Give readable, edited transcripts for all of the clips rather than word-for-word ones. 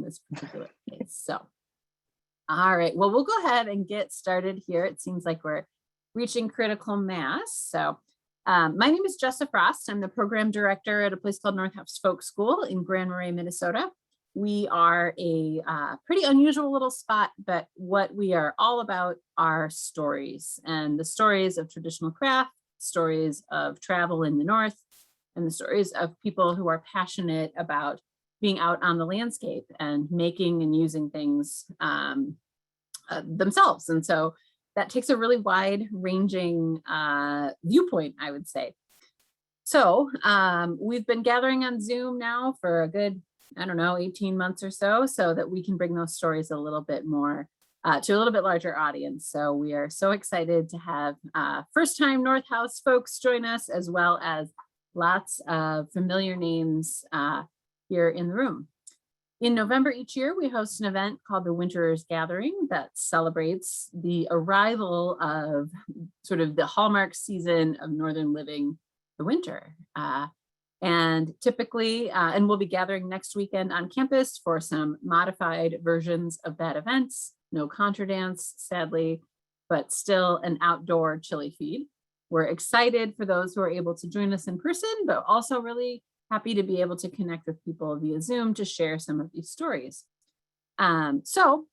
this particular case. So, all right, well, we'll go ahead and get started here. It seems like we're reaching critical mass. So my name is Jessa Frost. I'm the program director at a place called North House Folk School in Grand Marais, Minnesota. We are a pretty unusual little spot, but what we are all about are stories, and the stories of traditional craft, stories of travel in the North, and the stories of people who are passionate about being out on the landscape and making and using things themselves. And so that takes a really wide ranging viewpoint, I would say. So we've been gathering on Zoom now for a good, 18 months or so that we can bring those stories a little bit more to a little bit larger audience. So we are so excited to have first time North House folks join us, as well as lots of familiar names here in the room. In November each year, we host an event called the Winterers Gathering that celebrates the arrival of sort of the hallmark season of Northern living, the winter. And typically, and we'll be gathering next weekend on campus for some modified versions of that event. No contra dance, sadly, but still an outdoor chili feed. We're excited for those who are able to join us in person, but also really happy to be able to connect with people via Zoom to share some of these stories. So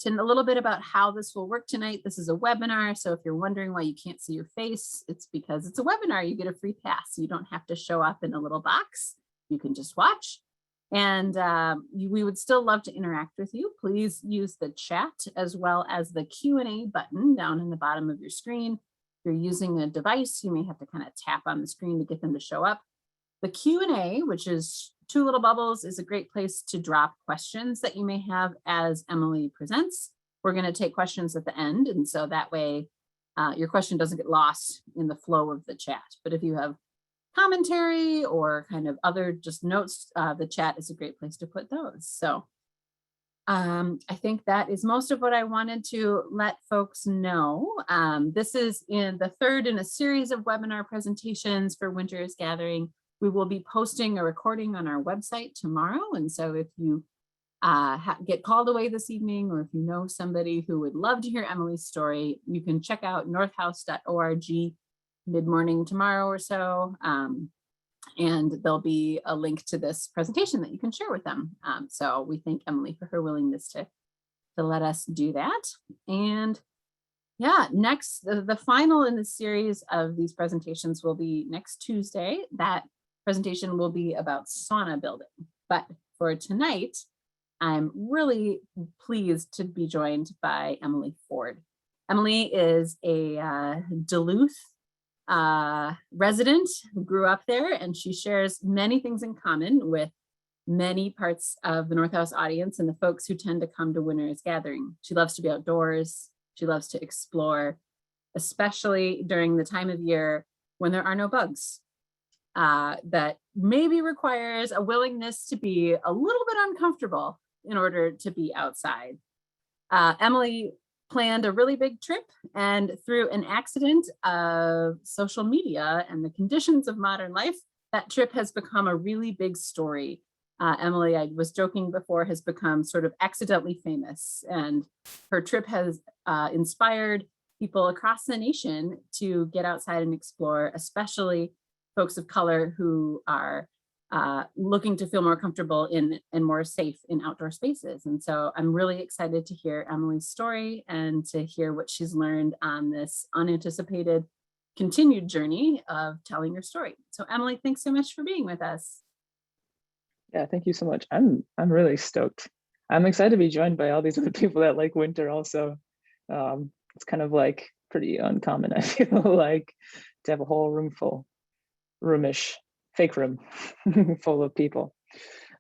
a little bit about how this will work tonight. This is a webinar. So if you're wondering why you can't see your face, it's because it's a webinar. You get a free pass. You don't have to show up in a little box. You can just watch. And we would still love to interact with you. Please use the chat as well as the Q&A button down in the bottom of your screen. If you're using a device, you may have to kind of tap on the screen to get them to show up. The Q&A, which is two little bubbles, is a great place to drop questions that you may have as Emily presents. We're going to take questions at the end, and so that way your question doesn't get lost in the flow of the chat. But if you have commentary or kind of other just notes, the chat is a great place to put those. So I think that is most of what I wanted to let folks know. This is in the third in a series of webinar presentations for Winter's Gathering. We will be posting a recording on our website tomorrow. And so if you get called away this evening, or if you know somebody who would love to hear Emily's story, you can check out northhouse.org mid-morning tomorrow or so. And there'll be a link to this presentation that you can share with them. So we thank Emily for her willingness to let us do that. And yeah, next, the final in the series of these presentations will be next Tuesday. That presentation will be about sauna building. But for tonight, I'm really pleased to be joined by Emily Ford. Emily is a Duluth resident who grew up there, and she shares many things in common with many parts of the North House audience and the folks who tend to come to Winter's Gathering. She loves to be outdoors. She loves to explore, especially during the time of year when there are no bugs. That maybe requires a willingness to be a little bit uncomfortable in order to be outside. Emily planned a really big trip, and through an accident of social media and the conditions of modern life, that trip has become a really big story. Emily, I was joking before, has become sort of accidentally famous, and her trip has inspired people across the nation to get outside and explore, especially folks of color who are looking to feel more comfortable in and more safe in outdoor spaces. And so I'm really excited to hear Emily's story and to hear what she's learned on this unanticipated continued journey of telling your story. So Emily, thanks so much for being with us. Yeah, thank you so much. I'm really stoked. I'm excited to be joined by all these other people that like winter also. It's kind of like pretty uncommon, I feel like, to have a whole roomish, fake room full of people.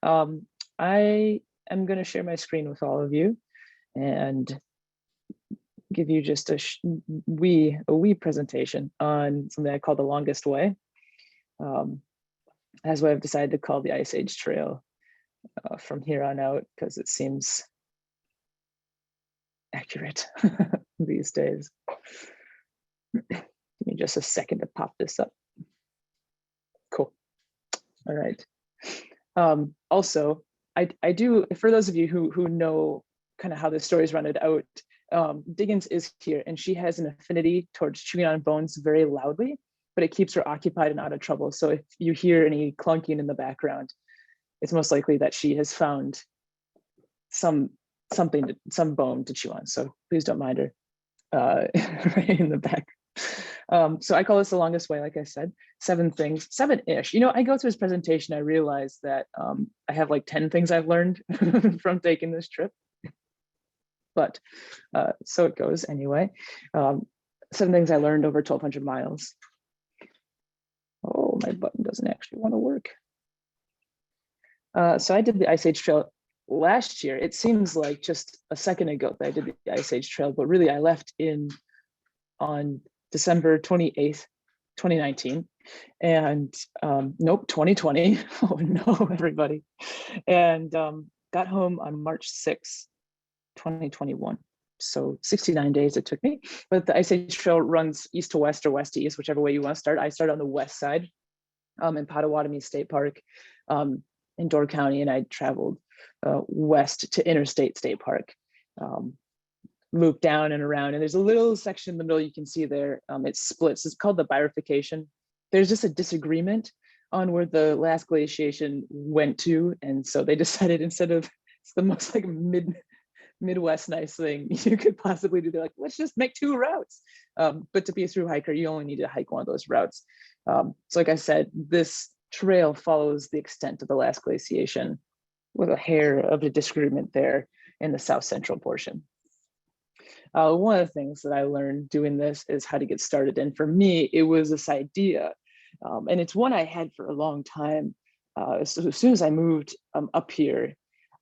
I am going to share my screen with all of you and give you just a wee presentation on something I call the longest way. That's what I've decided to call the Ice Age Trail from here on out, because it seems accurate these days. Give me just a second to pop this up. Cool. All right. Also, I do, for those of you who know kind of how the story's run it out, Diggins is here, and she has an affinity towards chewing on bones very loudly, but it keeps her occupied and out of trouble. So if you hear any clunking in the background, it's most likely that she has found some bone to chew on. So please don't mind her right in the back. So I call this the longest way, like I said, 7 things, 7-ish. You know, I go through this presentation, I realize that I have like 10 things I've learned from taking this trip. But so it goes anyway. 7 things I learned over 1,200 miles. Oh, my button doesn't actually want to work. So I did the Ice Age Trail last year. It seems like just a second ago that I did the Ice Age Trail, but really I left on December 28th, 2019. And nope, 2020. Oh no, everybody. And got home on March 6th, 2021. So 69 days it took me. But the Ice Age Trail runs east to west or west to east, whichever way you want to start. I started on the west side in Potawatomi State Park in Door County, and I traveled west to Interstate State Park. Loop down and around, and there's a little section in the middle you can see there. It splits. It's called the bifurcation. There's just a disagreement on where the last glaciation went to, and so they decided instead of, it's the most like Midwest nice thing you could possibly do. They're like, let's just make 2 routes. But to be a through hiker, you only need to hike one of those routes. So like I said, this trail follows the extent of the last glaciation with a hair of a disagreement there in the south central portion. One of the things that I learned doing this is how to get started. And for me, it was this idea, and it's one I had for a long time. So as soon as I moved up here,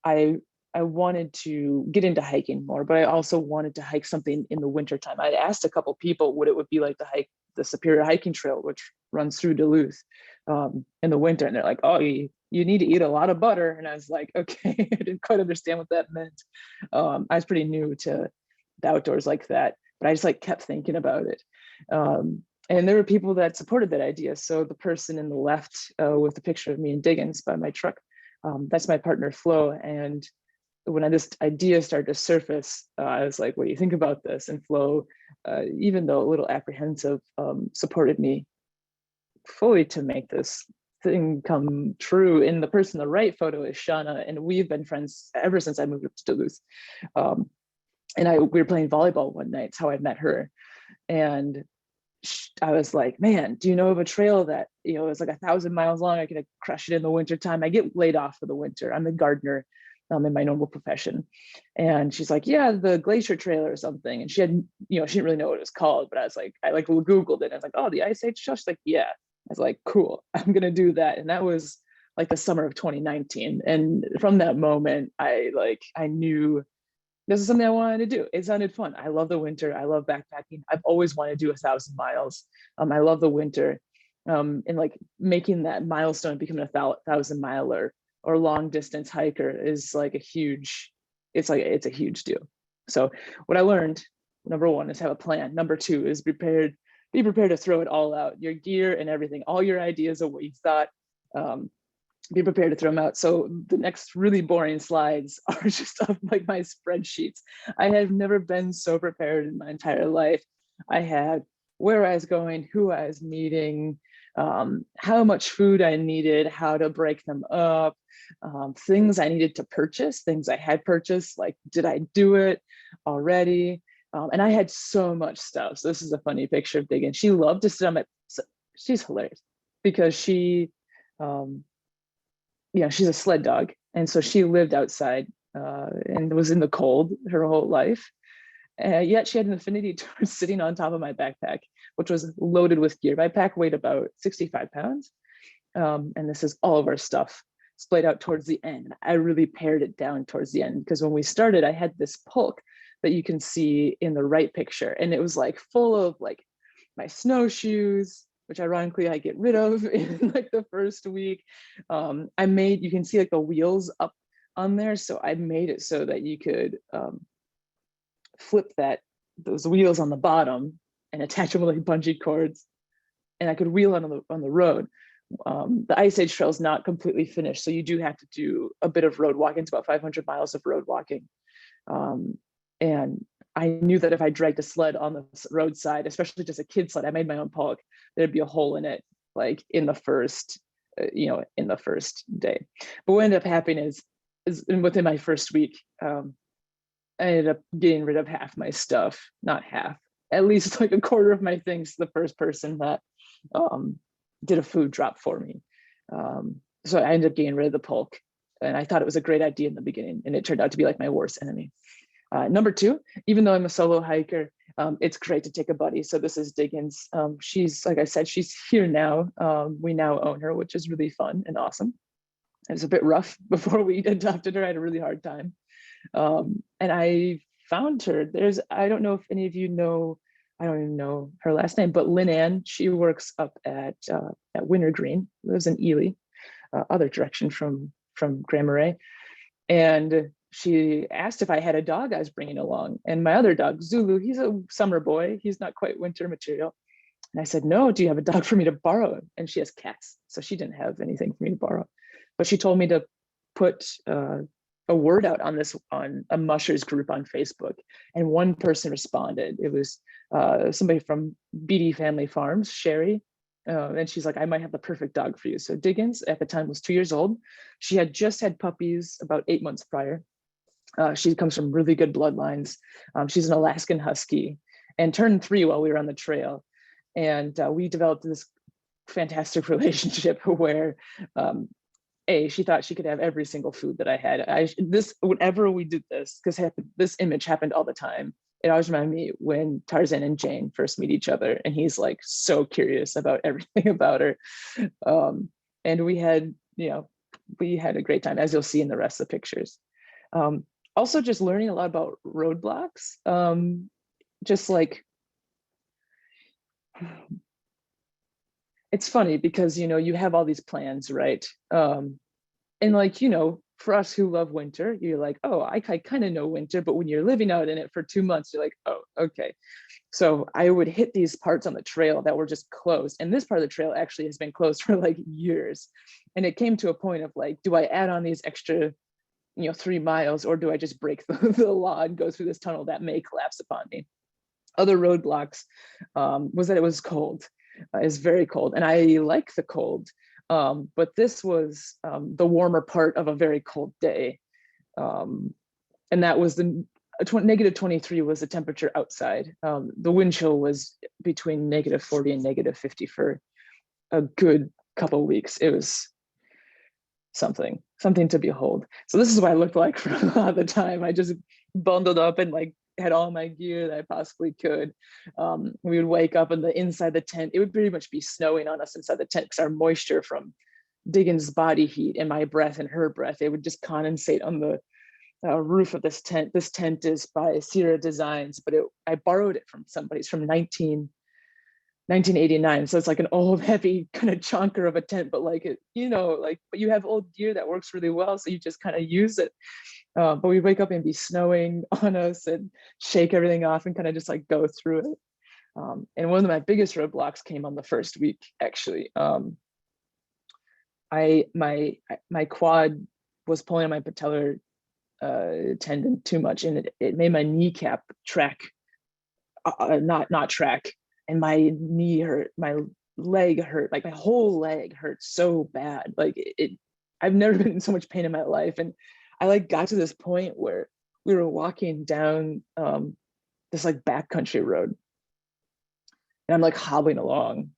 I wanted to get into hiking more, but I also wanted to hike something in the wintertime. I asked a couple people what it would be like to hike the Superior Hiking Trail, which runs through Duluth in the winter. And they're like, oh, you need to eat a lot of butter. And I was like, okay, I didn't quite understand what that meant. I was pretty new to the outdoors like that, but I just like kept thinking about it. And there were people that supported that idea. So the person in the left with the picture of me and Diggins by my truck, that's my partner Flo. And when this idea started to surface, I was like, what do you think about this? And Flo, even though a little apprehensive, supported me fully to make this thing come true. And the person in the right photo is Shauna, and we've been friends ever since I moved up to Duluth. And we were playing volleyball one night. It's how I met her. And I was like, man, do you know of a trail that, you know, it's like 1,000 miles long? I could crush it in the winter time. I get laid off for the winter. I'm a gardener in my normal profession. And she's like, yeah, the Glacier Trail or something. And she had, you know, she didn't really know what it was called, but I was like, I like Googled it. I was like, oh, the Ice Age Trail. She's like, yeah. I was like, cool, I'm going to do that. And that was like the summer of 2019. And from that moment, I knew this is something I wanted to do. It sounded fun. I love the winter. I love backpacking. I've always wanted to do 1,000 miles. I love the winter. And like making that milestone, becoming a 1,000 miler or long distance hiker is like it's a huge deal. So what I learned, number 1 is have a plan. Number 2 is be prepared to throw it all out, your gear and everything, all your ideas of what you thought. Be prepared to throw them out. So the next really boring slides are just of like my spreadsheets. I have never been so prepared in my entire life. I had where I was going, who I was meeting, how much food I needed, how to break them up, things I needed to purchase, things I had purchased, like, did I do it already? And I had so much stuff. So this is a funny picture of Diggins. She loved to sit on she's hilarious because she, she's a sled dog. And so she lived outside and was in the cold her whole life. Yet she had an affinity towards sitting on top of my backpack, which was loaded with gear. My pack weighed about 65 pounds. And this is all of our stuff splayed out towards the end. I really pared it down towards the end because when we started, I had this pulk that you can see in the right picture. And it was like full of like my snowshoes, which ironically I get rid of in like the first week. You can see like the wheels up on there. So I made it so that you could flip those wheels on the bottom and attach them with like bungee cords. And I could wheel on the road. the Ice Age Trail is not completely finished, so you do have to do a bit of road walking. It's about 500 miles of road walking. And I knew that if I dragged a sled on the roadside, especially just a kid sled, I made my own pulk, there'd be a hole in it, like in the first, in the first day. But what ended up happening is within my first week, I ended up getting rid of half my stuff, not half, at least like a quarter of my things. The first person that did a food drop for me. So I ended up getting rid of the pulk, and I thought it was a great idea in the beginning, and it turned out to be like my worst enemy. Number two, even though I'm a solo hiker, it's great to take a buddy. So this is Diggins. She's, like I said, she's here now. We now own her, which is really fun and awesome. It was a bit rough before we adopted her. I had a really hard time. And I found her. I don't know if any of you know, I don't even know her last name, but Lynn Ann, she works up at Wintergreen, lives in Ely, other direction from Grand Marais. And she asked if I had a dog I was bringing along. And my other dog, Zulu, he's a summer boy. He's not quite winter material. And I said, no, do you have a dog for me to borrow? And she has cats, so she didn't have anything for me to borrow. But she told me to put a word out on a mushers group on Facebook. And one person responded. It was somebody from BD Family Farms, Sherry. And she's like, I might have the perfect dog for you. So Diggins at the time was 2 years old. She had just had puppies about 8 months prior. She comes from really good bloodlines. She's an Alaskan Husky and turned 3 while we were on the trail. And we developed this fantastic relationship where she thought she could have every single food that I had. Whenever we did this, because this image happened all the time, it always reminded me when Tarzan and Jane first meet each other, and he's like so curious about everything about her. And we had a great time, as you'll see in the rest of the pictures. Also, just learning a lot about roadblocks. Just like, it's funny because, you have all these plans, right? And like, for us who love winter, you're like, oh, I kind of know winter, but when you're living out in it for 2 months, you're like, oh, okay. So I would hit these parts on the trail that were just closed. And this part of the trail actually has been closed for like years. And it came to a point of like, do I add on these extra 3 miles, or do I just break the law and go through this tunnel that may collapse upon me? Other roadblocks was that it was cold. It's very cold, and I like the cold, but this was the warmer part of a very cold day, and that was the negative 23 was the temperature outside. The wind chill was between negative 40 and negative 50 for a good couple of weeks. It was something to behold. So this is what I looked like for a lot of the time. I just bundled up and like had all my gear that I possibly could. We would wake up and inside the tent, it would pretty much be snowing on us inside the tent because our moisture from Diggins' body heat and my breath and her breath, it would just condensate on the roof of this tent. This tent is by Sierra Designs, but I borrowed it from somebody's from 1989. So it's like an old, heavy kind of chunker of a tent, but like, but you have old gear that works really well. So you just kind of use it. But we wake up and be snowing on us and shake everything off and kind of just like go through it. And one of my biggest roadblocks came on the first week, actually. My quad was pulling on my patellar tendon too much, and it made my kneecap not track, and my knee hurt, my leg hurt, like my whole leg hurt so bad. Like I've never been in so much pain in my life. And I like got to this point where we were walking down this like backcountry road, and I'm like hobbling along,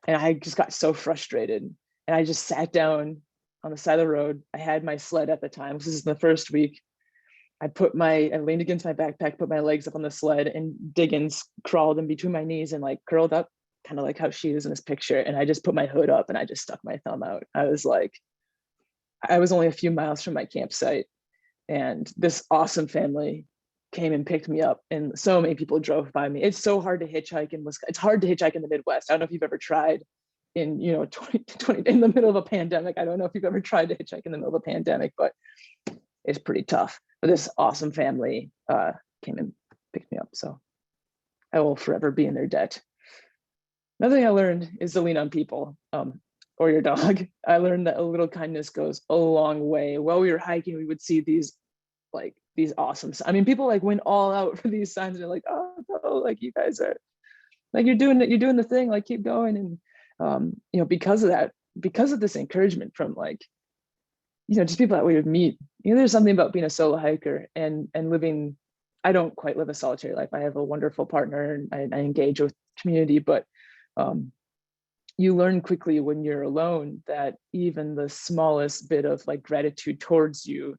and I just got so frustrated, and I just sat down on the side of the road. I had my sled at the time. This is the first week. I leaned against my backpack, put my legs up on the sled, and Diggins crawled in between my knees and like curled up, kind of like how she is in this picture. And I just put my hood up and I just stuck my thumb out. I was only a few miles from my campsite, and this awesome family came and picked me up, and so many people drove by me. It's so hard to hitchhike in Wisconsin. It's hard to hitchhike in the Midwest. I don't know if you've ever tried in 2020 in the middle of a pandemic. I don't know if you've ever tried to hitchhike in the middle of a pandemic, but it's pretty tough. But this awesome family came and picked me up, so I will forever be in their debt. Another thing I learned is to lean on people. or your dog. I learned that a little kindness goes a long way. While we were hiking, we would see these awesome, I mean, people like went all out for these signs. They're like, oh no, like you guys are like, you're doing it, you're doing the thing, like keep going. And you know, because of that, because of this encouragement from like, you know, just people that we would meet, you know, there's something about being a solo hiker and living, I don't quite live a solitary life. I have a wonderful partner and I engage with community, but you learn quickly when you're alone that even the smallest bit of like gratitude towards you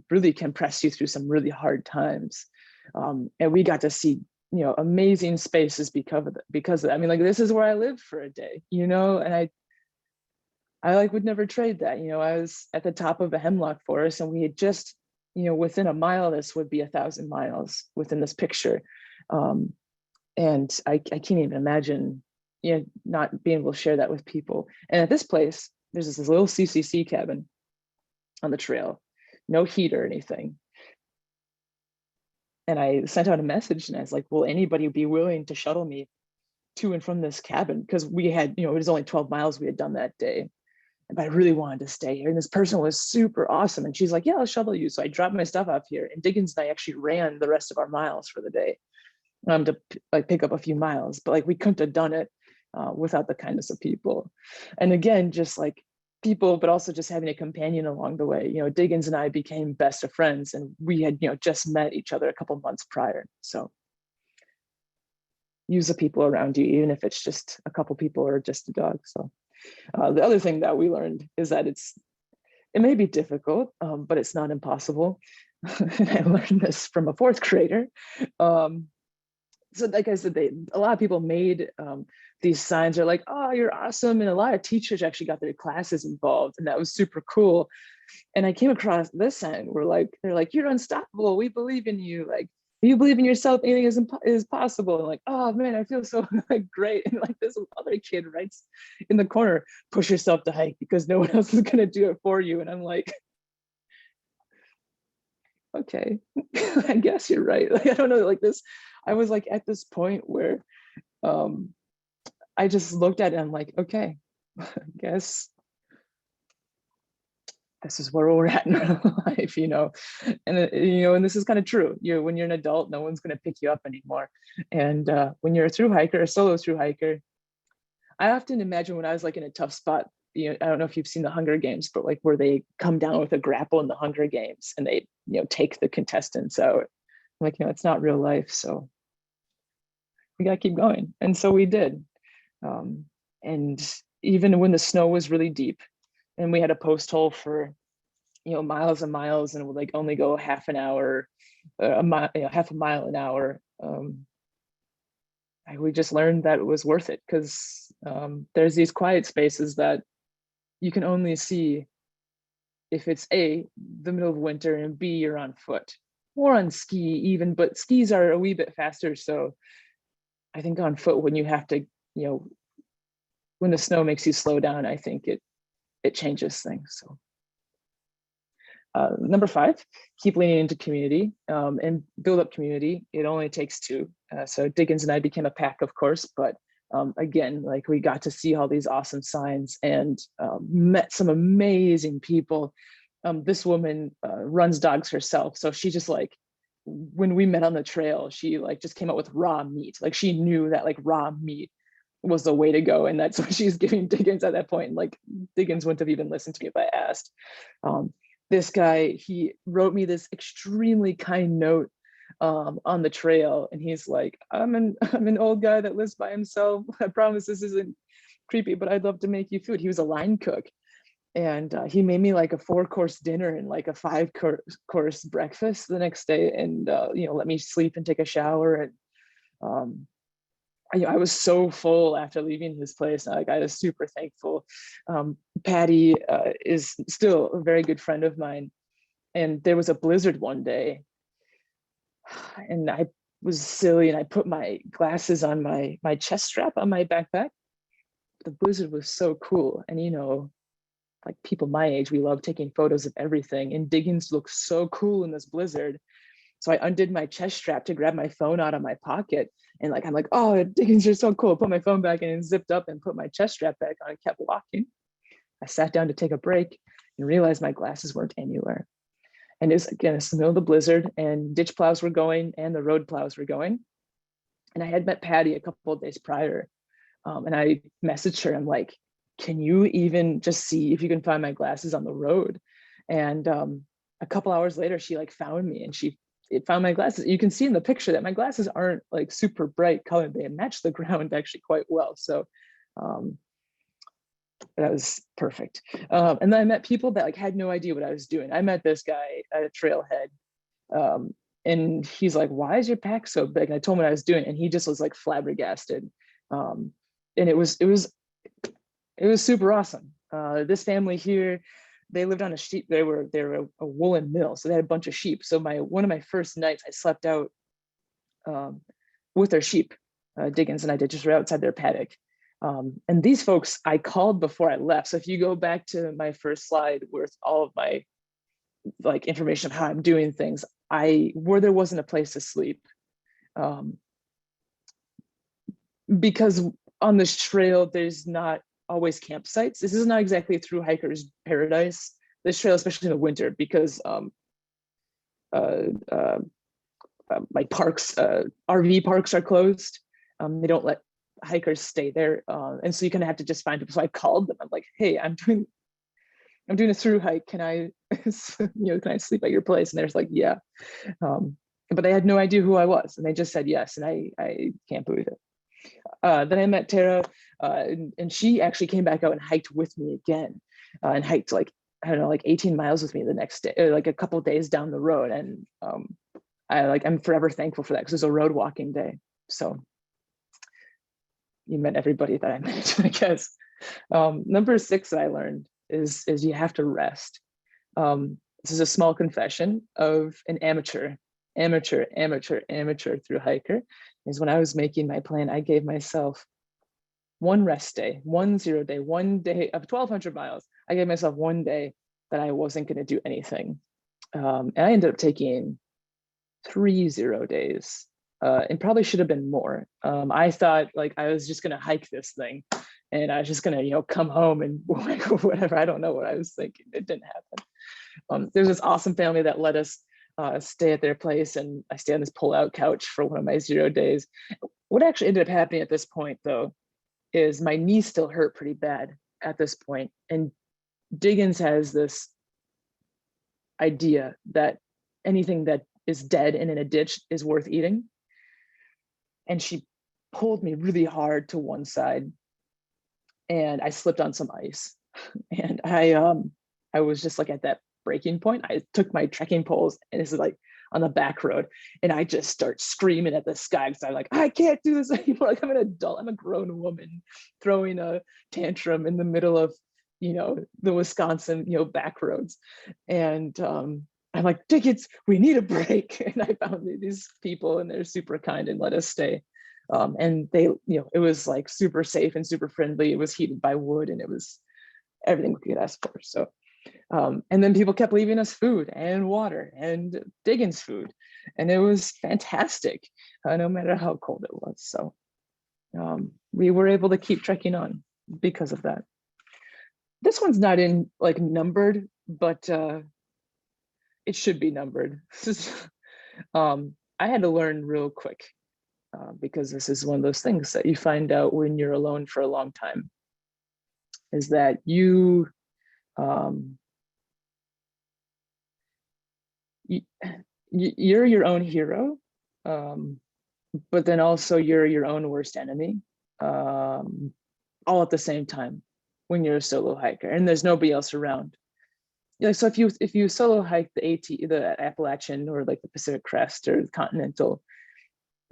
really can press you through some really hard times. And we got to see, you know, amazing spaces because of that. I mean, like, this is where I lived for a day, you know, and I like would never trade that. You know, I was at the top of a hemlock forest and we had just, you know, within a mile, this would be 1,000 miles within this picture. And I can't even imagine, you know, not being able to share that with people. And at this place, there's this little CCC cabin on the trail, no heat or anything. And I sent out a message and I was like, will anybody be willing to shuttle me to and from this cabin? Because we had, you know, it was only 12 miles we had done that day. But I really wanted to stay here. And this person was super awesome. And she's like, yeah, I'll shuttle you. So I dropped my stuff off here. And Diggins and I actually ran the rest of our miles for the day to like pick up a few miles. But like, we couldn't have done it without the kindness of people. And again, just like people, but also just having a companion along the way. You know, Diggins and I became best of friends, and we had, you know, just met each other a couple months prior. So use the people around you, even if it's just a couple people or just a dog. So the other thing that we learned is that it may be difficult, but it's not impossible. And I learned this from a fourth grader. So like I said, a lot of people made these signs are like, oh, you're awesome. And a lot of teachers actually got their classes involved, and that was super cool. And I came across this sign where like, they're like, you're unstoppable. We believe in you. Like, if you believe in yourself, anything is possible. And like, oh man, I feel so like great. And like this other kid writes in the corner, push yourself to hike because no one else is gonna do it for you. And I'm like, okay, I guess you're right. Like, I don't know, like this, I was like at this point where I just looked at it and I'm like, okay, I guess this is where we're at in our life, you know. And you know, and this is kind of true. When you're an adult, no one's going to pick you up anymore. And when you're a thru hiker, a solo thru hiker, I often imagine when I was like in a tough spot, you know, I don't know if you've seen the Hunger Games, but like where they come down with a grapple in the Hunger Games and they, you know, take the contestants out. I'm like, you know, it's not real life, so we gotta keep going. And so we did. And even when the snow was really deep and we had a post hole for, you know, miles and miles, and it would like only go half an hour, a mile, you know, half a mile an hour. We just learned that it was worth it because there's these quiet spaces that you can only see if it's A, the middle of winter, and B, you're on foot or on ski even, but skis are a wee bit faster. So I think on foot, when you have to, you know, when the snow makes you slow down, I think it changes things. So number 5, keep leaning into community and build up community. It only takes 2. So Diggins and I became a pack, of course, but again, like we got to see all these awesome signs and met some amazing people. This woman runs dogs herself. So she just like, when we met on the trail, she like just came up with raw meat. Like she knew that like raw meat was the way to go. And that's what she's giving Diggins at that point. And like Diggins wouldn't have even listened to me if I asked. This guy, he wrote me this extremely kind note on the trail, and he's like, I'm an old guy that lives by himself. I promise this isn't creepy, but I'd love to make you food. He was a line cook, and he made me like a 4-course dinner and like a 5-course breakfast the next day, and you know, let me sleep and take a shower. And I was so full after leaving his place. Like, I was super thankful. Patty is still a very good friend of mine, and there was a blizzard one day, and I was silly and I put my glasses on my chest strap on my backpack. The blizzard was so cool, and you know, like people my age, we love taking photos of everything, and Diggins looked so cool in this blizzard. So I undid my chest strap to grab my phone out of my pocket. And like, I'm like, oh, Diggins, you're so cool. Put my phone back in and zipped up and put my chest strap back on and kept walking. I sat down to take a break and realized my glasses weren't anywhere. And it's again, it's the middle of the blizzard and ditch plows were going and the road plows were going. And I had met Patty a couple of days prior. And I messaged her, I'm like, can you even just see if you can find my glasses on the road? And a couple hours later, she like found me and it found my glasses. You can see in the picture that my glasses aren't like super bright colored. They match the ground actually quite well. So that was perfect. And then I met people that like had no idea what I was doing. I met this guy at a trailhead and he's like, why is your pack so big? And I told him what I was doing and he just was like flabbergasted. And it was super awesome. This family here, they lived on a sheep. They were a woolen mill, so they had a bunch of sheep. So one of my first nights, I slept out with their sheep, Diggins and I did, just right outside their paddock. And these folks I called before I left. So if you go back to my first slide with all of my like information of how I'm doing things, where there wasn't a place to sleep, because on this trail there's not always campsites. This is not exactly a through hiker's paradise, this trail, especially in the winter, because like parks, RV parks are closed. They don't let hikers stay there, and so you kind of have to just find people. So I called them. I'm like, hey, I'm doing a through hike. Can I can I sleep at your place? And they're like, yeah. But they had no idea who I was, and they just said yes, and I can't believe it. Then I met Tara, and she actually came back out and hiked with me again, and hiked like, I don't know, like 18 miles with me the next day, like a couple of days down the road. And I'm forever thankful for that because it was a road walking day. So you met everybody that I met, I guess. Number 6 that I learned is you have to rest. This is a small confession of an amateur through hiker. Is when I was making my plan, I gave myself one rest day, 1 day, 1 day of 1,200 miles. I gave myself 1 day that I wasn't going to do anything. And I ended up taking 3 0 days. And probably should have been more. I thought like I was just going to hike this thing and I was just going to, come home and whatever. I don't know what I was thinking. It didn't happen. There's this awesome family that let us stay at their place, and I stayed on this pull-out couch for one of my 0 days. What actually ended up happening at this point, though, is my knee still hurt pretty bad at this point. And Diggins has this idea that anything that is dead and in a ditch is worth eating. And she pulled me really hard to one side, and I slipped on some ice. And I was just like at that breaking point. I took my trekking poles, and this is like on the back road, and I just start screaming at the sky because I'm like, I can't do this anymore. Like I'm an adult, I'm a grown woman throwing a tantrum in the middle of the Wisconsin back roads. And I'm like, Diggins, we need a break. And I found these people, and they're super kind and let us stay. And they, it was like super safe and super friendly. It was heated by wood, and it was everything we could ask for. So, and then people kept leaving us food and water and Diggins food, and it was fantastic, no matter how cold it was. So we were able to keep trekking on because of that. This one's not in like numbered, but it should be numbered. I had to learn real quick because this is one of those things that you find out when you're alone for a long time, is that you're your own hero, but then also you're your own worst enemy, all at the same time when you're a solo hiker and there's nobody else around. So if you solo hike the Appalachian or like the Pacific Crest or the Continental,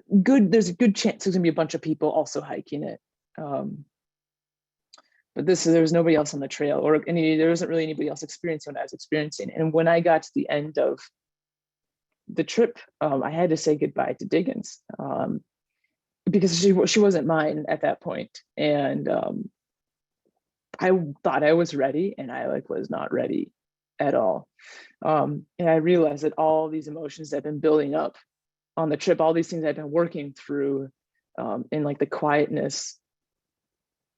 there's a good chance there's gonna be a bunch of people also hiking it. But there was nobody else on the trail, or there wasn't really anybody else experiencing what I was experiencing. And when I got to the end of the trip, I had to say goodbye to Diggins because she wasn't mine at that point. And I thought I was ready, and I was not ready at all. And I realized that all these emotions that have been building up on the trip, all these things I've been working through in like the quietness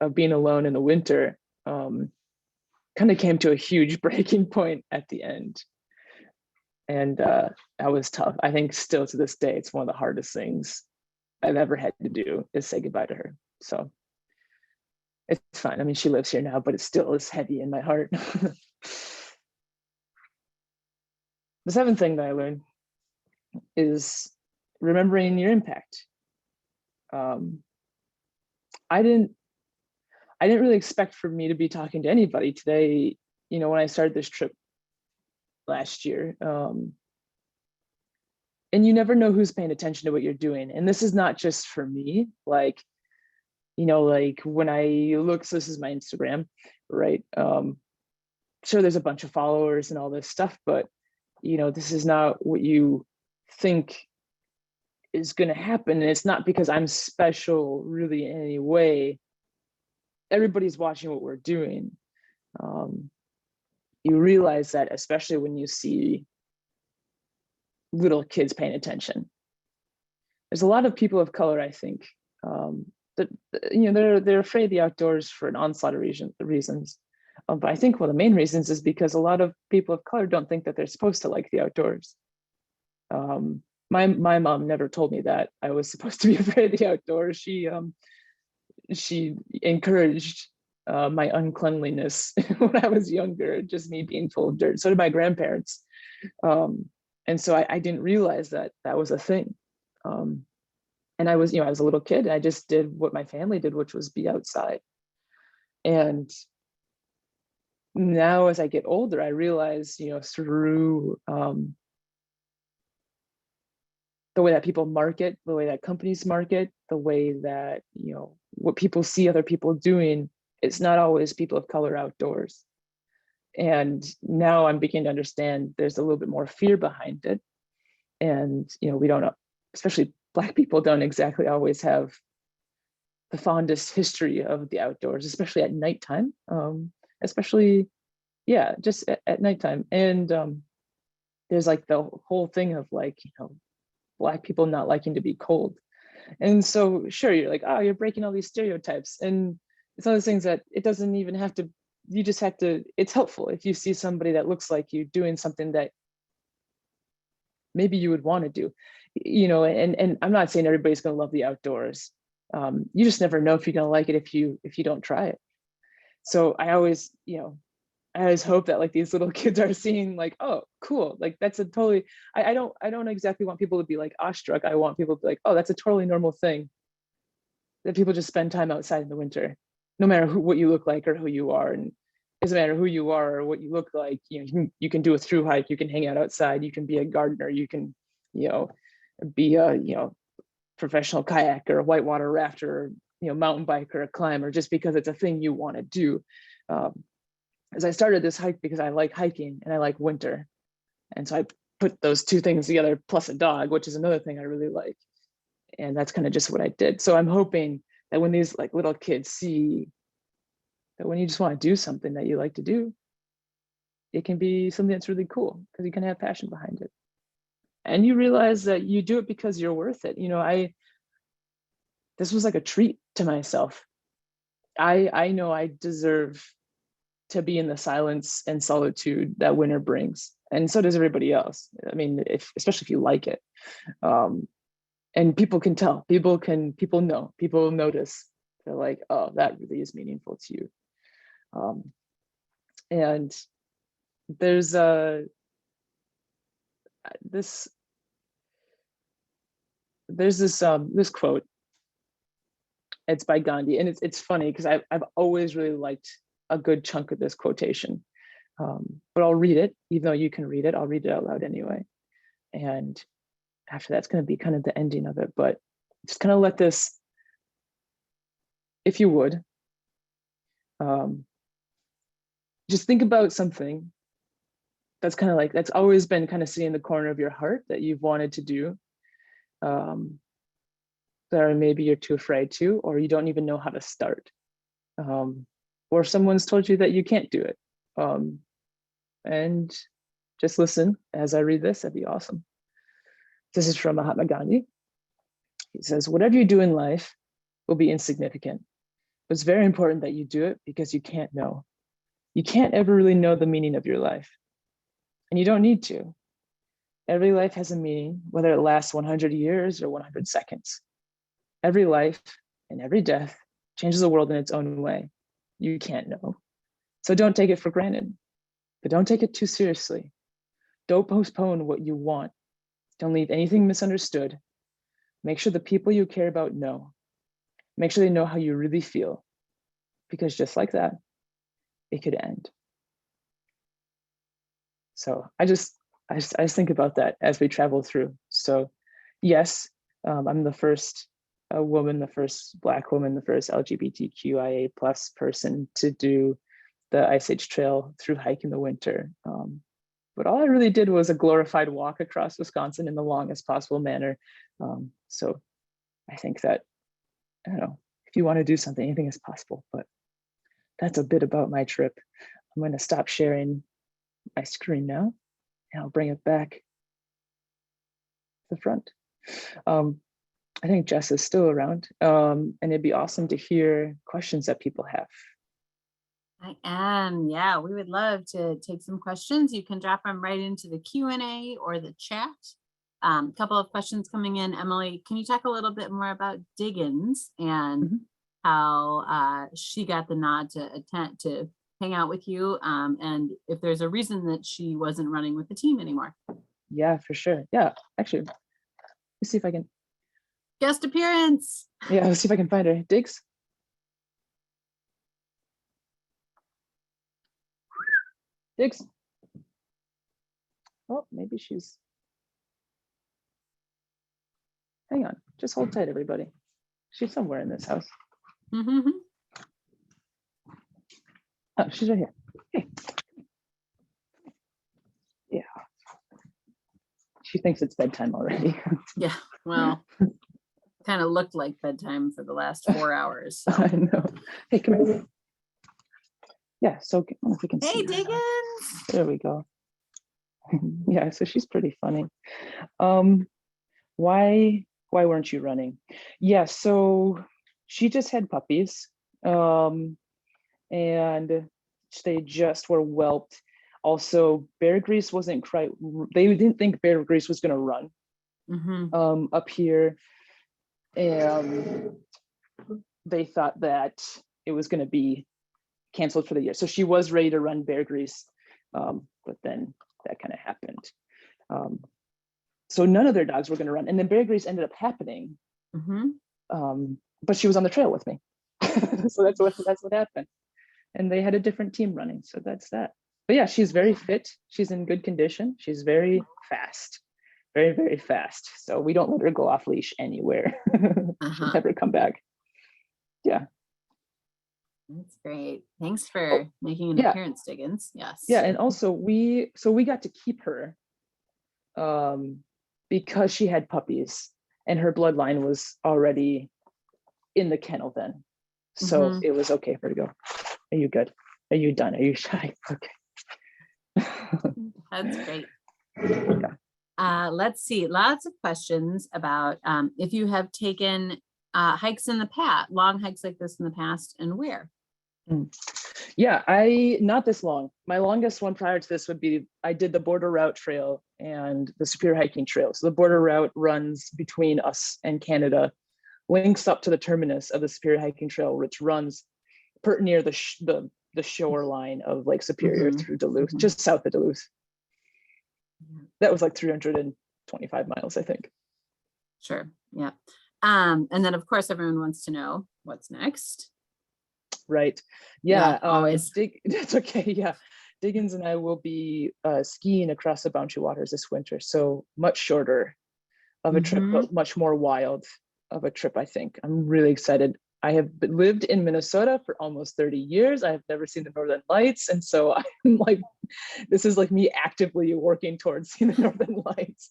of being alone in the winter, kind of came to a huge breaking point at the end. And that was tough. I think still to this day, it's one of the hardest things I've ever had to do is say goodbye to her. So it's fine. I mean, she lives here now, but it still is heavy in my heart. The seventh thing that I learned is remembering your impact. I didn't really expect for me to be talking to anybody today. You know, when I started this trip last year, and you never know who's paying attention to what you're doing. And this is not just for me, like, you know, like when I look, so this is my Instagram, right? Sure, there's a bunch of followers and all this stuff, but you know, this is not what you think is going to happen. And it's not because I'm special really in any way. Everybody's watching what we're doing. You realize that, especially when you see little kids paying attention. There's a lot of people of color, I think, that, you know, they're afraid of the outdoors for an onslaught of reasons. But I think one of the main reasons is because a lot of people of color don't think that they're supposed to like the outdoors. My mom never told me that I was supposed to be afraid of the outdoors. She encouraged my uncleanliness when I was younger, just me being full of dirt. So did my grandparents. And so I didn't realize that that was a thing. And I was, you know, I was a little kid. I just did what my family did, which was be outside. And now as I get older, I realize, you know, through the way that people market, the way that companies market, the way that, you know, what people see other people doing, it's not always people of color outdoors. And now I'm beginning to understand there's a little bit more fear behind it. And, you know, we don't know, especially Black people don't exactly always have the fondest history of the outdoors, especially at nighttime, especially, yeah, just at nighttime. And there's like the whole thing of like, you know, Black people not liking to be cold. And so sure, you're like, oh, you're breaking all these stereotypes. And it's one of those things that it doesn't even have to, you just have to, it's helpful if you see somebody that looks like you doing something that maybe you would want to do, you know. And I'm not saying everybody's going to love the outdoors. You just never know if you're going to like it if you don't try it. So I always, you know, I always hope that like these little kids are seeing like, oh, cool. Like that's a totally, I don't exactly want people to be like awestruck. I want people to be like, oh, that's a totally normal thing. That people just spend time outside in the winter, no matter what you look like or who you are. And it doesn't matter who you are or what you look like, you know, you can do a thru hike, you can hang out outside, you can be a gardener, you can, you know, be a, you know, professional kayaker, a whitewater rafter, or, you know, mountain biker, a climber, just because it's a thing you want to do. As I started this hike because I like hiking and I like winter. And so I put those two things together, plus a dog, which is another thing I really like. And that's kind of just what I did. So I'm hoping that when these like little kids see that when you just want to do something that you like to do, it can be something that's really cool because you can have passion behind it. And you realize that you do it because you're worth it. You know, this was like a treat to myself. I know I deserve to be in the silence and solitude that winter brings. And so does everybody else. I mean, especially if you like it. And people can tell, people know, people notice. They're like, oh, that really is meaningful to you. And there's this quote. It's by Gandhi, and it's funny because I've always really liked a good chunk of this quotation. But I'll read it, even though you can read it. I'll read it out loud anyway. And after that's going to be kind of the ending of it. But just kind of let this, if you would, just think about something that's kind of like, that's always been kind of sitting in the corner of your heart that you've wanted to do. That maybe you're too afraid to, or you don't even know how to start. Or someone's told you that you can't do it. and just listen as I read this. That'd be awesome. This is from Mahatma Gandhi. He says, whatever you do in life will be insignificant. But it's very important that you do it because you can't know. You can't ever really know the meaning of your life. And you don't need to. Every life has a meaning, whether it lasts 100 years or 100 seconds. Every life and every death changes the world in its own way. You can't know. So don't take it for granted, but don't take it too seriously. Don't postpone what you want. Don't leave anything misunderstood. Make sure the people you care about know. Make sure they know how you really feel, because just like that, it could end. So I just think about that as we travel through. So yes, I'm the first woman, the first Black woman, the first LGBTQIA+ person to do the Ice Age Trail through hike in the winter. But all I really did was a glorified walk across Wisconsin in the longest possible manner. So I think that, I don't know, if you want to do something, anything is possible. But that's a bit about my trip. I'm going to stop sharing my screen now, and I'll bring it back to the front. I think Jess is still around, and it'd be awesome to hear questions that people have. I am. Yeah, we would love to take some questions. You can drop them right into the Q&A or the chat. A couple of questions coming in. Emily, can you talk a little bit more about Diggins and how she got the nod to hang out with you, and if there's a reason that she wasn't running with the team anymore? Yeah, for sure. Yeah, actually, let's see if I can. Guest appearance. Yeah, let's see if I can find her. Diggs. Diggs. Oh, maybe she's. Hang on, just hold tight, everybody. She's somewhere in this house. Mm-hmm. Oh, she's right here. Hey. Yeah. She thinks it's bedtime already. Yeah, well, kind of looked like bedtime for the last 4 hours. So. I know. Hey, come here. Yeah, so I don't know if we can see. Hey, Diggins. There we go. Yeah, so she's pretty funny. Why weren't you running? Yeah, so she just had puppies, and they just were whelped. Also, Bear Grease wasn't quite, they didn't think Bear Grease was gonna run up here. And they thought that it was gonna be canceled for the year. So she was ready to run Bear Grease, but then that kind of happened. So none of their dogs were gonna run. And then Bear Grease ended up happening, but she was on the trail with me. So that's what happened. And they had a different team running, so that's that. But yeah, she's very fit. She's in good condition. She's very fast, very, very fast. So we don't let her go off leash anywhere. She'll never come back. Yeah. That's great. Thanks for making an appearance, Diggins. Yes. Yeah, and also we got to keep her because she had puppies and her bloodline was already in the kennel then. So it was okay for her to go. Are you good? Are you done? Are you shy? Okay. That's great. Yeah. Let's see. Lots of questions about if you have taken hikes in the past, long hikes like this in the past, and where. Yeah, not this long. My longest one prior to this would be, I did the Border Route Trail and the Superior Hiking Trail. So the Border Route runs between us and Canada, links up to the terminus of the Superior Hiking Trail, which runs near the shoreline of Lake Superior through Duluth, just south of Duluth. That was like 325 miles, I think. Sure. Yeah. And then of course everyone wants to know what's next. Right. Yeah. Always. That's okay. Yeah. Diggins and I will be skiing across the Boundary Waters this winter. So much shorter of a trip, but much more wild of a trip, I think. I'm really excited. I have lived in Minnesota for almost 30 years. I have never seen the Northern Lights. And so I'm like, this is like me actively working towards seeing the Northern Lights.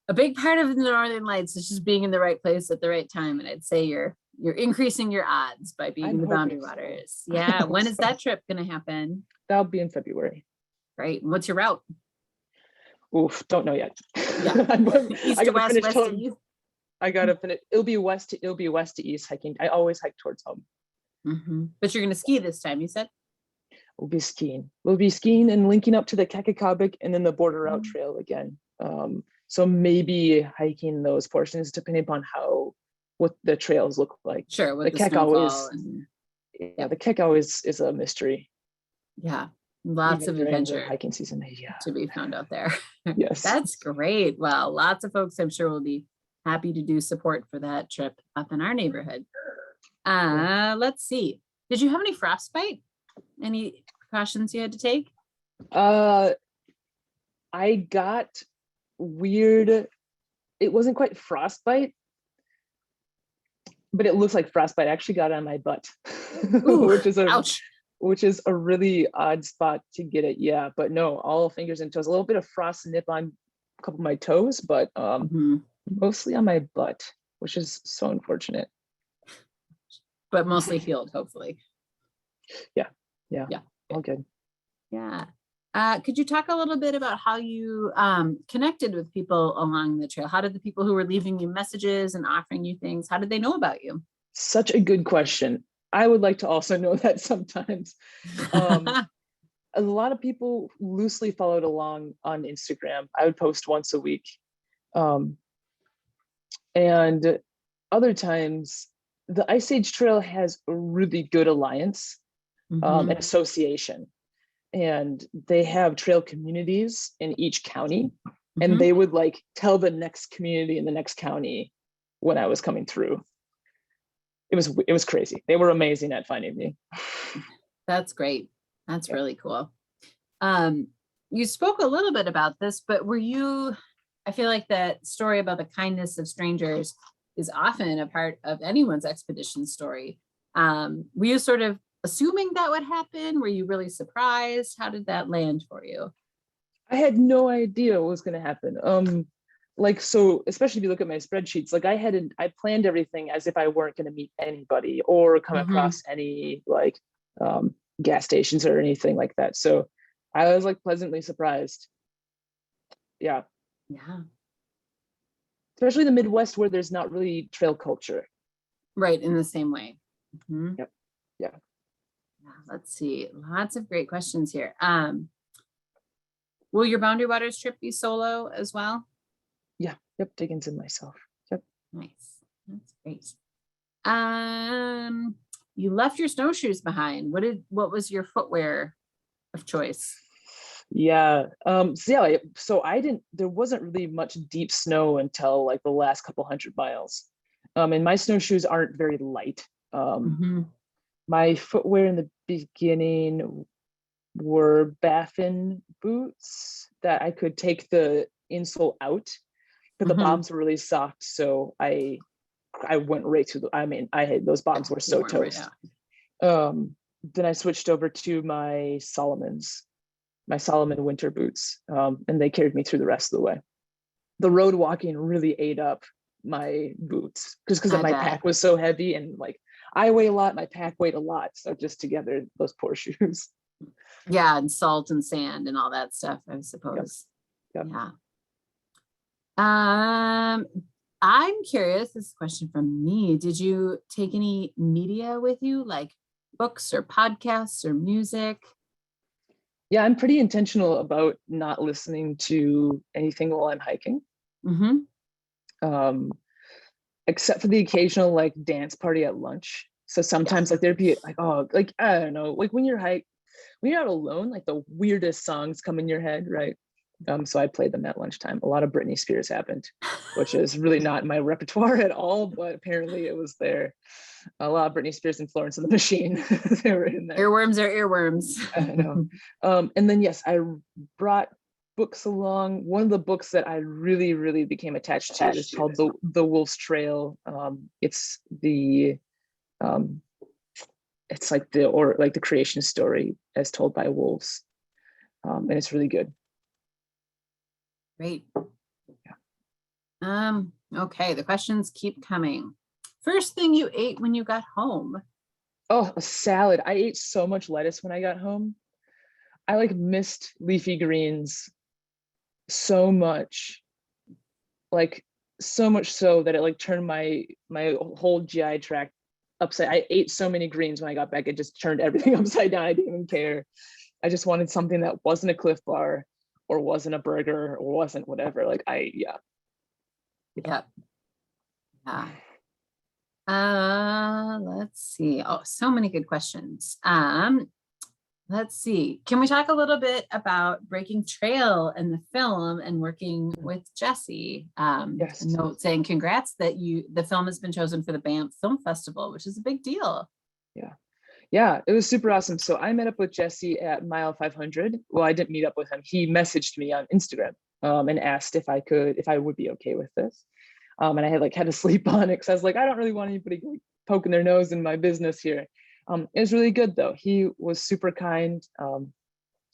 A big part of the Northern Lights is just being in the right place at the right time. And I'd say you're increasing your odds by being in the Boundary Waters. Yeah. When is that trip going to happen? That'll be in February. Great. What's your route? Oof, don't know yet. Yeah. East I to gotta west, finish west to telling. east. I gotta finish. It'll be west to east hiking. I always hike towards home. But you're gonna ski this time, you said? We'll be skiing. We'll be skiing and linking up to the Kakakabik and then the border route trail again. So maybe hiking those portions depending upon what the trails look like. Sure, The with the Kakao snowfall and the Kakao is a mystery. yeah, lots Even of during the adventure hiking season. Yeah. to be found out there. Yes. That's great. Well, lots of folks I'm sure will be happy to do support for that trip up in our neighborhood. Let's see. Did you have any frostbite? Any precautions you had to take? I got weird. It wasn't quite frostbite, but it looks like frostbite. I actually got it on my butt, Ooh, ouch. Ouch. Which is a really odd spot to get it. Yeah, but no, all fingers and toes. A little bit of frost nip on a couple of my toes, but mostly on my butt, which is so unfortunate. But mostly healed, hopefully. Yeah. All good. Yeah. Could you talk a little bit about how you connected with people along the trail? How did the people who were leaving you messages and offering you things, how did they know about you? Such a good question. I would like to also know that sometimes. A lot of people loosely followed along on Instagram. I would post once a week. And other times, the Ice Age Trail has a really good alliance and association. And they have trail communities in each county. And they would like tell the next community in the next county when I was coming through. It was crazy. They were amazing at finding me. That's great. That's really cool. You spoke a little bit about this, but I feel like that story about the kindness of strangers is often a part of anyone's expedition story. Were you sort of assuming that would happen? Were you really surprised? How did that land for you? I had no idea what was going to happen. So especially if you look at my spreadsheets, like I planned everything as if I weren't going to meet anybody or come across any gas stations or anything like that. So I was like pleasantly surprised. Yeah. Especially the Midwest where there's not really trail culture. Right, in the same way. Yep. Yeah. Let's see. Lots of great questions here. Will your Boundary Waters trip be solo as well? Yeah. Yep. Diggins and myself. Yep. Nice. That's great. You left your snowshoes behind. What was your footwear of choice? Yeah. So there wasn't really much deep snow until like the last couple 100 miles. And my snowshoes aren't very light. My footwear in the beginning were Baffin boots that I could take the insole out, but the bottoms were really soft. So I went right through those bottoms were so toast. Then I switched over to my Solomon winter boots, and they carried me through the rest of the way. The road walking really ate up my boots because my pack was so heavy, and like I weigh a lot, my pack weighed a lot. So just together, those poor shoes. Yeah, and salt and sand and all that stuff, I suppose. Yep. Yeah. I'm curious, this is a question from me. Did you take any media with you, like books or podcasts or music? Yeah, I'm pretty intentional about not listening to anything while I'm hiking. Except for the occasional like dance party at lunch. So sometimes like there'd be like, I don't know, like when you're out alone, like the weirdest songs come in your head, right? So I played them at lunchtime. A lot of Britney Spears happened, which is really not in my repertoire at all, but apparently it was there. A lot of Britney Spears and Florence and the Machine. They were in there. Earworms are earworms. I know. And then yes, I brought books along. One of the books that I really, really became attached to is called The Wolf's Trail. It's like the creation story as told by wolves, and it's really good. Great. Okay, the questions keep coming. First thing you ate when you got home? Oh, a salad. I ate so much lettuce when I got home. I like missed leafy greens so much, like so much so that it like turned my whole GI tract upside. I ate so many greens when I got back, it just turned everything upside down. I didn't even care. I just wanted something that wasn't a Cliff Bar or wasn't a burger or wasn't whatever. Like yeah. Yep. Yeah. Let's see. Oh, so many good questions. Let's see. Can we talk a little bit about breaking trail in the film and working with Jesse? Yes. A note saying congrats that the film has been chosen for the Banff Film Festival, which is a big deal. Yeah, it was super awesome. So I met up with Jesse at mile 500. Well, I didn't meet up with him. He messaged me on Instagram and asked if I would be okay with this. And I had to sleep on it because I was like, I don't really want anybody poking their nose in my business here. It was really good though. He was super kind.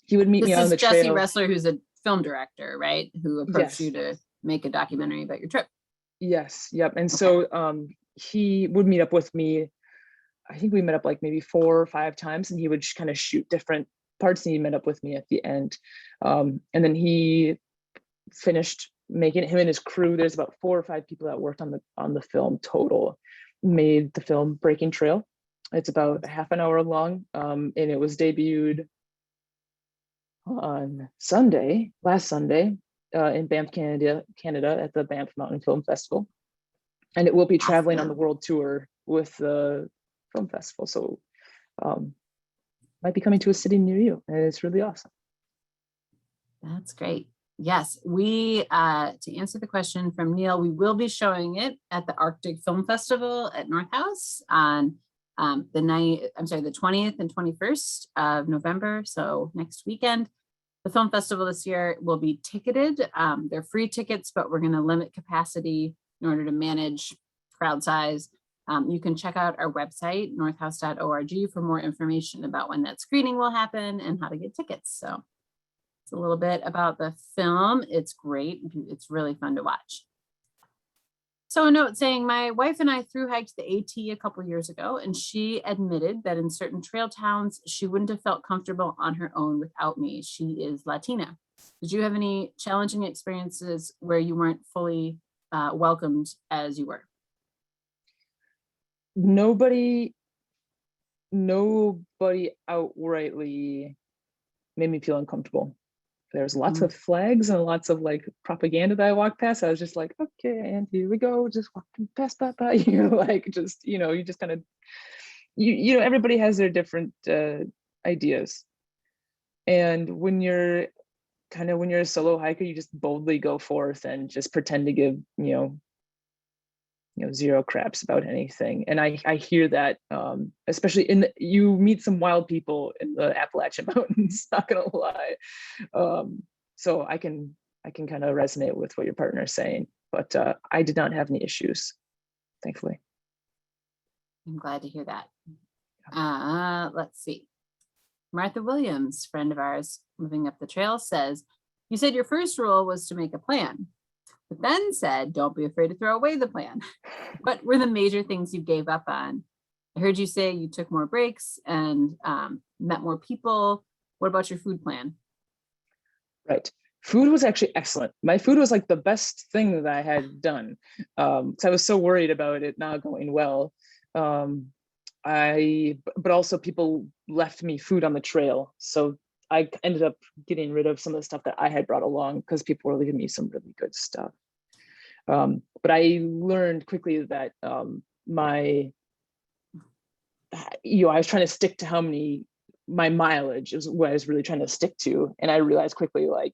He would meet me on the trail. This is Jesse Ressler, who's a film director, right? Who approached you to make a documentary about your trip. Yes. Yep. And so he would meet up with me. I think we met up like maybe 4 or 5 times, and he would kind of shoot different parts, and he met up with me at the end. And then he finished making it. Him and his crew, there's about 4 or 5 people that worked on the film total, made the film Breaking Trail. It's about half an hour long, and it was debuted on last Sunday, in Banff, Canada at the Banff Mountain Film Festival. And it will be traveling on the world tour with the film festival. So might be coming to a city near you, and it's really awesome. That's great. Yes, we, to answer the question from Neil, we will be showing it at the Arctic Film Festival at North House on the 20th and 21st of November. So next weekend. The film festival this year will be ticketed. They're free tickets, but we're going to limit capacity in order to manage crowd size. You can check out our website, northhouse.org, for more information about when that screening will happen and how to get tickets. So it's a little bit about the film. It's great. It's really fun to watch. So a note saying, my wife and I thru-hiked the AT a couple years ago, and she admitted that in certain trail towns, she wouldn't have felt comfortable on her own without me. She is Latina. Did you have any challenging experiences where you weren't fully welcomed as you were? Nobody outrightly made me feel uncomfortable. There's lots of flags and lots of like propaganda that I walked past. I was just like, okay, and here we go, just walking past that by you. Like, just, you just kind of, everybody has their different ideas. And when you're a solo hiker, you just boldly go forth and just pretend to give, zero craps about anything. And I hear that, especially you meet some wild people in the Appalachian Mountains, not gonna lie. So I can kind of resonate with what your partner is saying, but I did not have any issues, thankfully. I'm glad to hear that. Let's see. Martha Williams, friend of ours moving up the trail, says, you said your first rule was to make a plan, but then said, don't be afraid to throw away the plan. What were the major things you gave up on? I heard you say you took more breaks and met more people. What about your food plan? Right. Food was actually excellent. My food was like the best thing that I had done. So I was so worried about it not going well. But also people left me food on the trail. So I ended up getting rid of some of the stuff that I had brought along because people were leaving me some really good stuff. But I learned quickly that I was trying to stick to my mileage is what I was really trying to stick to. And I realized quickly, like,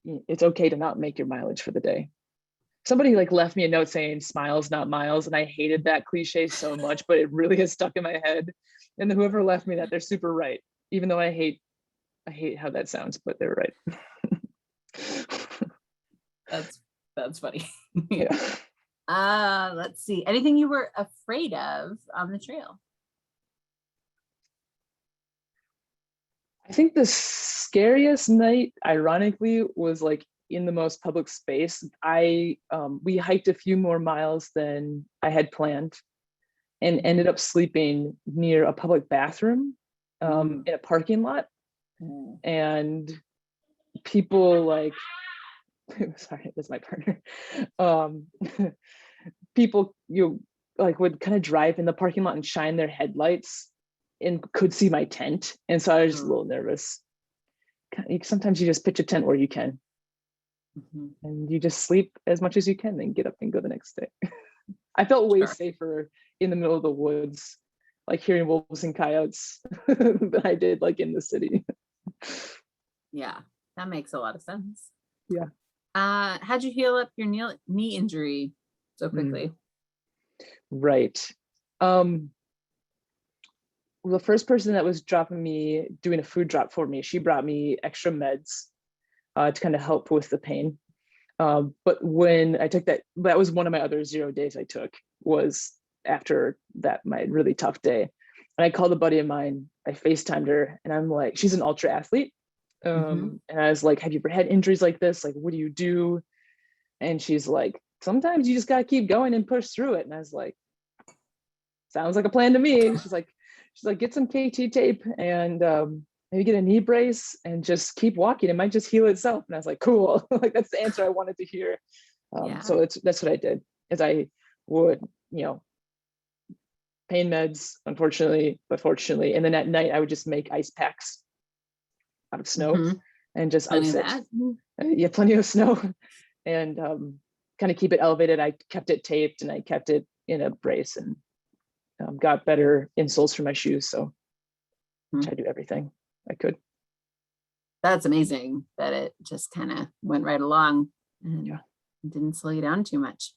it's okay to not make your mileage for the day. Somebody left me a note saying smiles, not miles. And I hated that cliche so much, but it really has stuck in my head. And whoever left me that, they're super right. Even though I hate how that sounds, but they're right. That's funny. Yeah. Let's see. Anything you were afraid of on the trail? I think the scariest night, ironically, was in the most public space. We hiked a few more miles than I had planned and ended up sleeping near a public bathroom in a parking lot. Mm. And people like, sorry, that's my partner. People like would kind of drive in the parking lot and shine their headlights and could see my tent. And so I was just a little nervous. Sometimes you just pitch a tent where you can, and you just sleep as much as you can, then get up and go the next day. I felt way safer in the middle of the woods, like hearing wolves and coyotes than I did like in the city. Yeah, that makes a lot of sense. Yeah. How'd you heal up your knee injury so quickly? Right. The first person that was doing a food drop for me, she brought me extra meds to kind of help with the pain. But when I took that was one of my other 0 days I took, was after that, my really tough day. And I called a buddy of mine, I FaceTimed her, and I'm like, she's an ultra athlete. And I was like, have you ever had injuries like this? Like, what do you do? And she's like, sometimes you just got to keep going and push through it. And I was like, sounds like a plan to me. She's like, get some KT tape and maybe get a knee brace and just keep walking. It might just heal itself. And I was like, cool. Like, that's the answer I wanted to hear. So that's what I did, is I would, pain meds, unfortunately, but fortunately. And then at night I would just make ice packs out of snow and just ice it. Yeah, plenty of snow. And kind of keep it elevated. I kept it taped and I kept it in a brace, and got better insoles for my shoes. So I do everything I could. That's amazing that it just kind of went right along and didn't slow you down too much.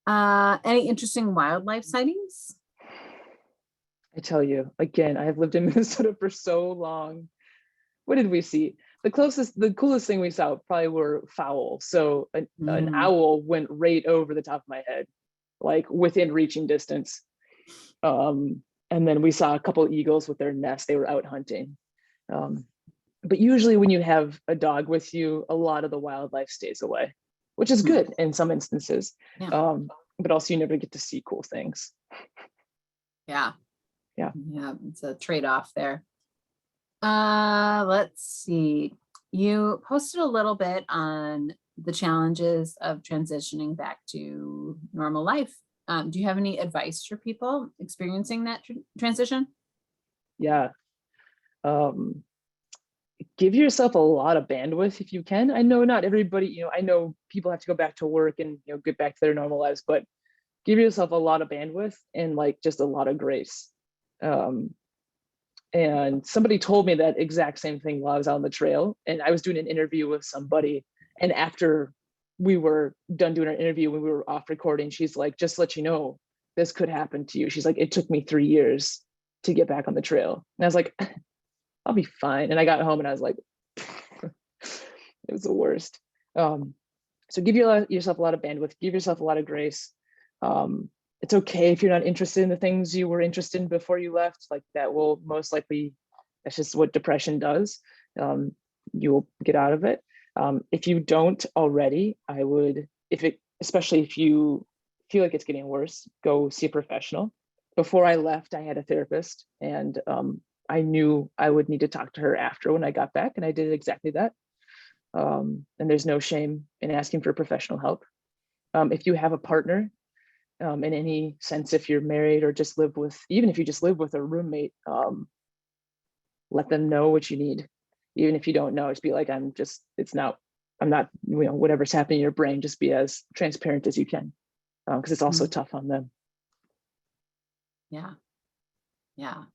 Any interesting wildlife sightings? I tell you, again, I have lived in Minnesota for so long. What did we see? The coolest thing we saw probably were fowl. So an owl went right over the top of my head, like within reaching distance. And then we saw a couple of eagles with their nest. They were out hunting. But usually when you have a dog with you, a lot of the wildlife stays away, which is good in some instances. But also you never get to see cool things. Yeah. It's a trade-off there. Let's see. You posted a little bit on the challenges of transitioning back to normal life. Do you have any advice for people experiencing that transition? Yeah. Give yourself a lot of bandwidth if you can. I know not everybody, I know people have to go back to work and, get back to their normal lives, but give yourself a lot of bandwidth and like just a lot of grace. And somebody told me that exact same thing while I was on the trail, and I was doing an interview with somebody, and after we were done doing our interview, when we were off recording, she's like, just to let you know, this could happen to you. She's like, it took me 3 years to get back on the trail. And I was like, I'll be fine. And I got home and I was like, it was the worst. So give yourself a lot of bandwidth, give yourself a lot of grace. It's okay if you're not interested in the things you were interested in before you left. Like, that will most likely, that's just what depression does. You will get out of it. If you don't already, I would, especially if you feel like it's getting worse, go see a professional. Before I left, I had a therapist, and I knew I would need to talk to her after when I got back, and I did exactly that. And there's no shame in asking for professional help. If you have a partner, in any sense, if you're married or just even if you just live with a roommate, let them know what you need. Even if you don't know, just be like, I'm not, whatever's happening in your brain, just be as transparent as you can. Because it's also tough on them. Yeah.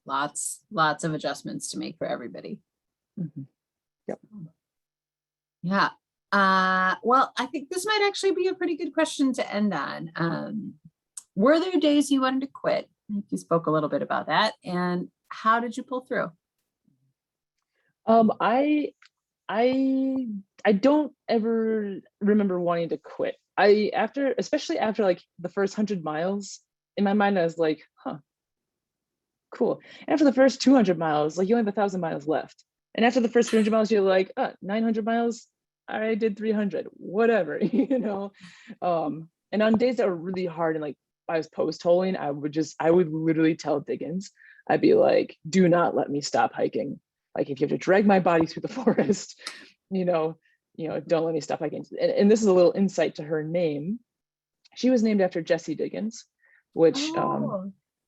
Lots of adjustments to make for everybody. Yep. Yeah. Well, I think this might actually be a pretty good question to end on. Were there days you wanted to quit? I think you spoke a little bit about that. And how did you pull through? I don't ever remember wanting to quit. Especially after like the first 100 miles, in my mind, I was like, cool. After the first 200 miles, like, you only have 1,000 miles left. And after the first 300 miles, you're like, 900 miles, I did 300, whatever, and on days that were really hard and like I was post holing, I would literally tell Diggins, I'd be like, do not let me stop hiking. Like if you have to drag my body through the forest, don't let me stop. And this is a little insight to her name. She was named after Jessie Diggins, which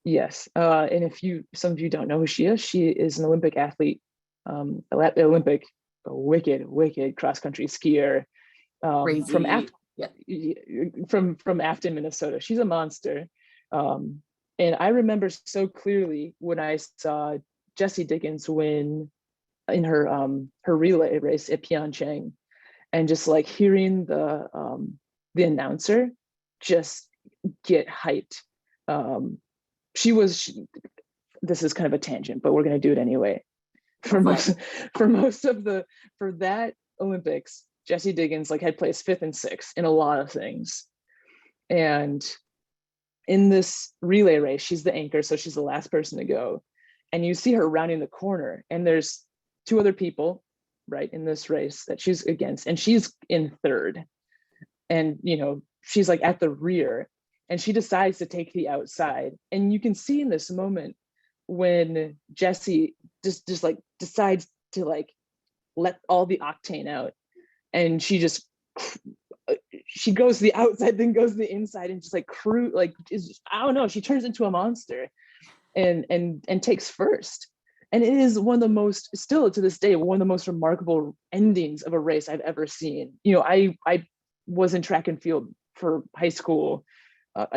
yes. And if some of you don't know who she is an Olympic athlete, Olympic, a wicked cross-country skier from Afton, Minnesota. She's a monster. And I remember so clearly when I saw Jessie Diggins win in her relay race at Pyeongchang, and just like hearing the announcer just get hyped. This is kind of a tangent, but we're going to do it anyway. For that Olympics, Jessie Diggins had placed 5th and 6th in a lot of things. And in this relay race, she's the anchor, so she's the last person to go. And you see her rounding the corner, and there's 2 other people, right, in this race that she's against, and she's in 3rd. And, she's at the rear, and she decides to take the outside. And you can see in this moment when Jessie just decides to let all the octane out, and she goes to the outside, then goes to the inside, and just I don't know, she turns into a monster and takes first. And it is one of the most, still to this day, one of the most remarkable endings of a race I've ever seen. I was in track and field for high school,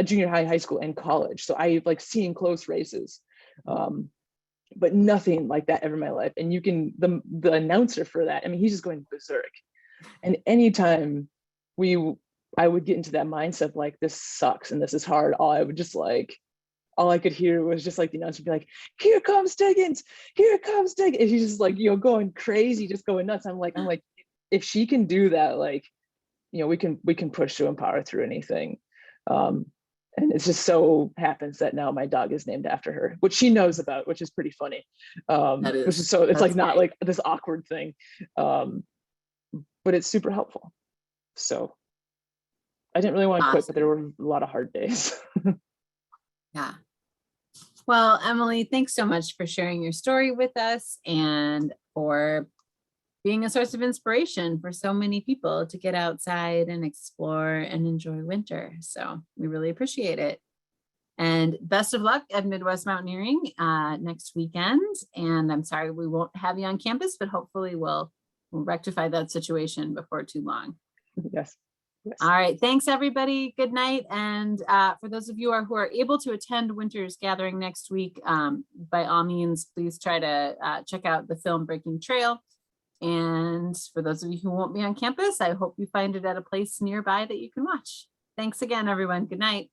junior high school, and college. So I've seen close races, but nothing like that ever in my life. And the announcer for that, he's just going berserk. And anytime I would get into that mindset of this sucks and this is hard, all I could hear was just the announcer be like, "Here comes Diggins, here comes Diggins." And she's just going crazy, just going nuts. I'm like, if she can do that, we can push to empower through anything. And it just so happens that now my dog is named after her, which she knows about, which is pretty funny. It's not this awkward thing, but it's super helpful. So I didn't really want to quit, but there were a lot of hard days. Yeah. Well, Emily, thanks so much for sharing your story with us and for being a source of inspiration for so many people to get outside and explore and enjoy winter. So we really appreciate it. And best of luck at Midwest Mountaineering next weekend. And I'm sorry we won't have you on campus, but hopefully we'll rectify that situation before too long. Yes. Yes. All right. Thanks, everybody. Good night. And for those of you who are able to attend Winter's Gathering next week, by all means, please try to check out the film Breaking Trail. And for those of you who won't be on campus, I hope you find it at a place nearby that you can watch. Thanks again, everyone. Good night.